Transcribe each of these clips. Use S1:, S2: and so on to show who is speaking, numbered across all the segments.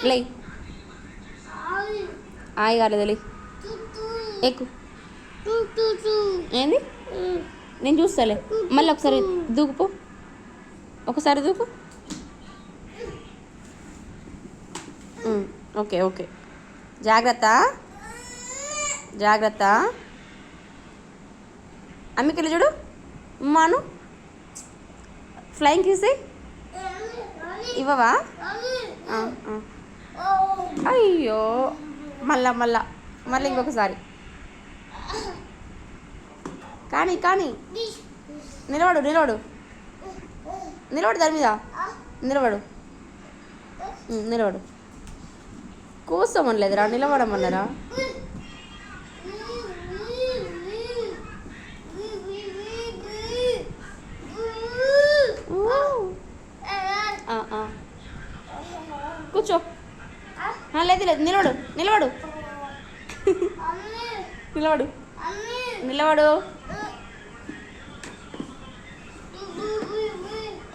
S1: లే ఆయి కాలేదు లే ఎక్కు ఏంది నేను చూస్తాలే మళ్ళీ ఒకసారి దూకుపో ఒకసారి దూకు ఓకే ఓకే జాగ్రత్త జాగ్రత్త అమ్మికెళ్ళి చూడు మాను ఫ్లయింగ్ కిస్ ఇవ్వవా అయ్యో మళ్ళా మళ్ళా మళ్ళీ ఇంకొకసారి కానీ కానీ నిలబడు నిలబడు నిలబడు దాని మీద నిలబడు నిలబడు కూర్చోమనలేదురా నిలబడమన్నారా కూర్చో లేదు లేదు నిలబడు నిలబడు నిలబడు నిలబడు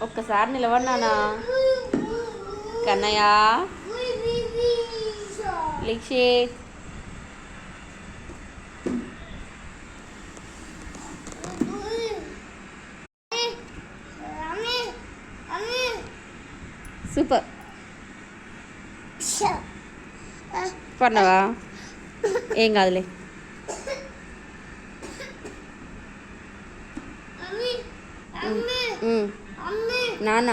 S1: ఒక్కసారి నిలబడినానా కన్నయ్య లిక్షిత్ సూపర్ పడినావా ఏం కాదులే నాన్న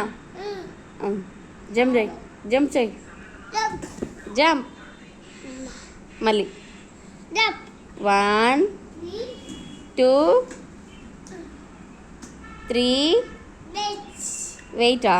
S1: జంప్ చేయి జంప్ చేయి జంప్ మళ్ళీ 1 2 3 వెయిటా